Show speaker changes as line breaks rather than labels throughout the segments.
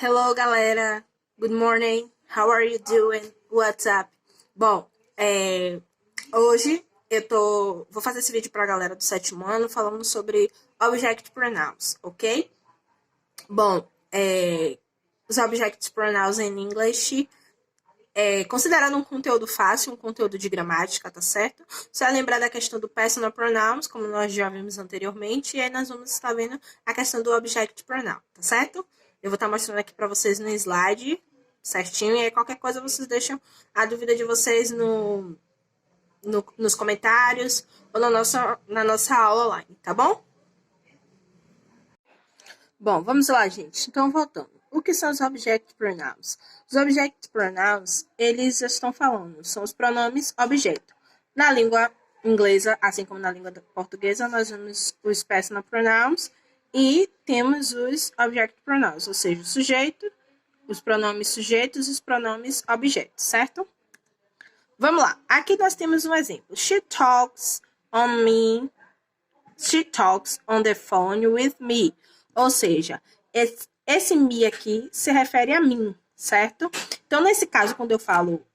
Hello, galera. Good morning. How are you doing? What's up? Bom, hoje vou fazer esse vídeo pra galera do sétimo ano falando sobre Object Pronouns, ok? Bom, os Object Pronouns em English, considerando um conteúdo fácil, um conteúdo de gramática, tá certo? Você vai lembrar da questão do Personal Pronouns, como nós já vimos anteriormente, e aí nós vamos estar vendo a questão do Object Pronoun, tá certo? Eu vou estar mostrando aqui para vocês no slide certinho, e aí qualquer coisa vocês deixam a dúvida de vocês nos comentários ou na nossa aula online, tá bom? Bom, vamos lá, gente. Então, voltando. O que são os Object Pronouns? Os Object Pronouns, eles estão falando, são os pronomes objeto. Na língua inglesa, assim como na língua portuguesa, nós temos os Personal Pronouns e temos os Object Pronouns, ou seja, o sujeito, os pronomes sujeitos e os pronomes objetos, certo? Vamos lá. Aqui nós temos um exemplo. She talks on me. She talks on the phone with me. Ou seja, esse me aqui se refere a mim, certo? Então, nesse caso, quando eu falo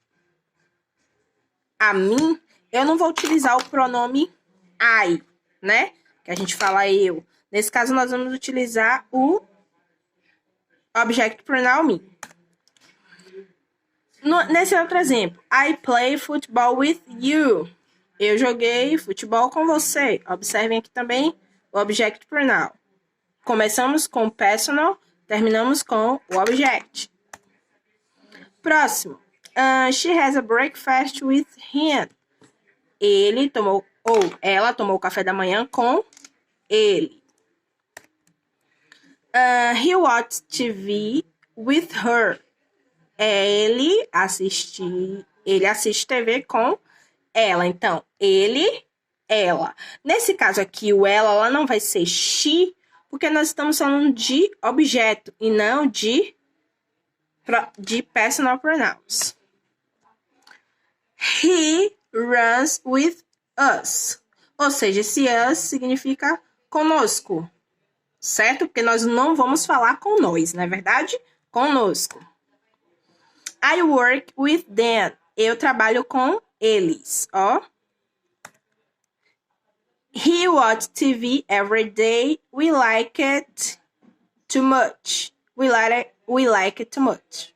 a mim, eu não vou utilizar o pronome I, né? Que a gente fala eu. Nesse caso, nós vamos utilizar o Object Pronoun me. Nesse outro exemplo, I play football with you. Eu joguei futebol com você. Observem aqui também o Object Pronoun. Começamos com o personal, terminamos com o object. Próximo. She has a breakfast with him. Ele tomou, ou ela tomou o café da manhã com ele. He watched TV with her. Ele assiste TV com ela. Então, ele, ela. Nesse caso aqui, o ela não vai ser she, porque nós estamos falando de objeto e não de personal pronouns. He runs with us. Ou seja, esse us significa conosco, certo? Porque nós não vamos falar com nós, não é verdade? Conosco. I work with them. Eu trabalho com eles, ó. He watches TV every day. We like it too much. We like it too much.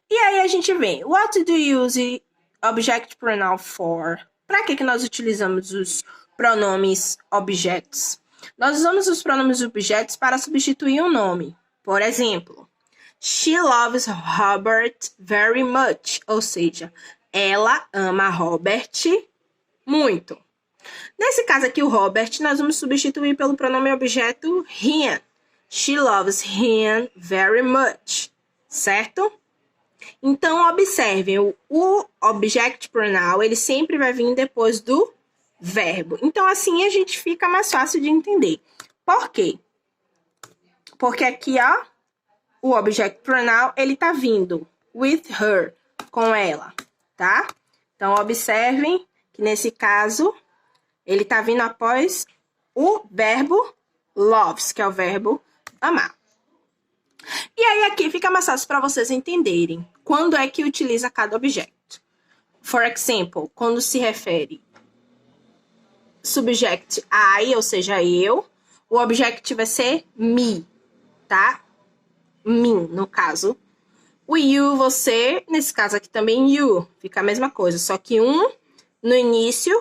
E aí a gente vem. What do you use object pronoun for? Para que nós utilizamos os pronomes objetos? Nós usamos os pronomes objetos para substituir um nome. Por exemplo, she loves Robert very much. Ou seja, ela ama Robert muito. Nesse caso aqui, o Robert, nós vamos substituir pelo pronome objeto him. She loves him very much, certo? Então, observem, o object pronoun, ele sempre vai vir depois do verbo. Então, assim, a gente fica mais fácil de entender. Por quê? Porque aqui, ó, o object pronoun, ele tá vindo with her, com ela, tá? Então, observem que nesse caso, ele tá vindo após o verbo loves, que é o verbo amar. E aí, aqui fica mais fácil para vocês entenderem quando é que utiliza cada objeto. For example, quando se refere subject I, ou seja, eu, o object vai ser me, tá? Mim, no caso. O you, você, nesse caso aqui também you, fica a mesma coisa, só que um no início,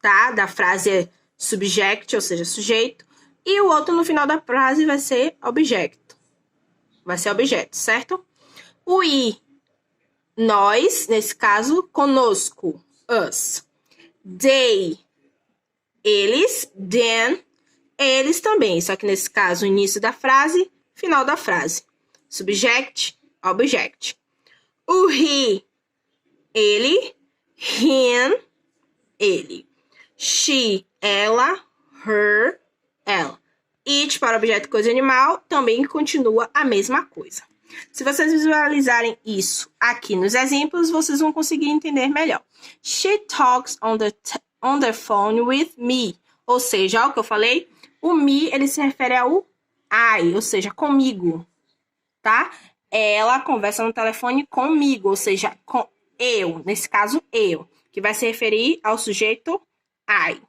tá? Da frase é subject, ou seja, sujeito, e o outro no final da frase vai ser object. Vai ser objeto, certo? O I, nós, nesse caso, conosco, us. They, eles, them, eles também, só que nesse caso, início da frase, final da frase. Subject, object. O he, ele, him, ele. She, ela, her, ela. It para objeto, coisa, animal, também continua a mesma coisa. Se vocês visualizarem isso aqui nos exemplos, vocês vão conseguir entender melhor. She talks on the phone with me. Ou seja, olha o que eu falei, o me, ele se refere ao I, ou seja, comigo. tá? Ela conversa no telefone comigo, ou seja, com eu, nesse caso eu, que vai se referir ao sujeito I.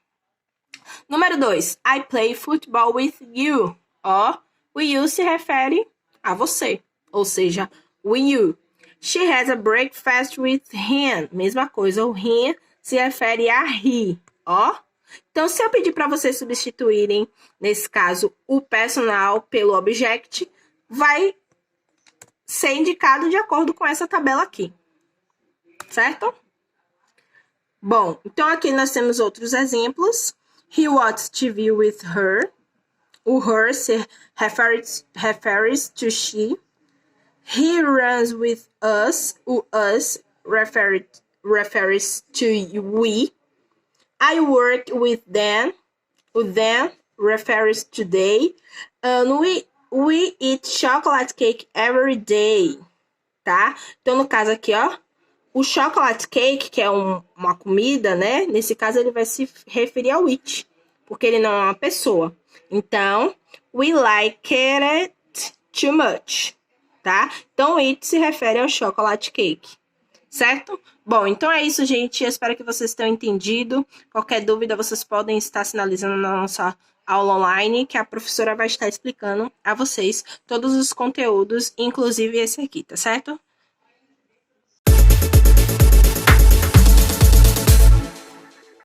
Número 2, I play football with you. Ó, o you se refere a você, ou seja, o you. She has a breakfast with him. Mesma coisa, o him se refere a he, ó. Então, se eu pedir para vocês substituírem, nesse caso, o personal pelo object, vai ser indicado de acordo com essa tabela aqui, certo? Bom, então aqui nós temos outros exemplos. He watches TV with her. O her se refers to she. He runs with us. O us refers to we. I work with them. O them refers to they. And we eat chocolate cake every day. Tá? Então, no caso aqui, ó, o chocolate cake, que é uma comida, né? Nesse caso, ele vai se referir ao it, porque ele não é uma pessoa. Então, we like it too much, tá? Então, it se refere ao chocolate cake, certo? Bom, então é isso, gente. Eu espero que vocês tenham entendido. Qualquer dúvida, vocês podem estar sinalizando na nossa aula online, que a professora vai estar explicando a vocês todos os conteúdos, inclusive esse aqui, tá certo?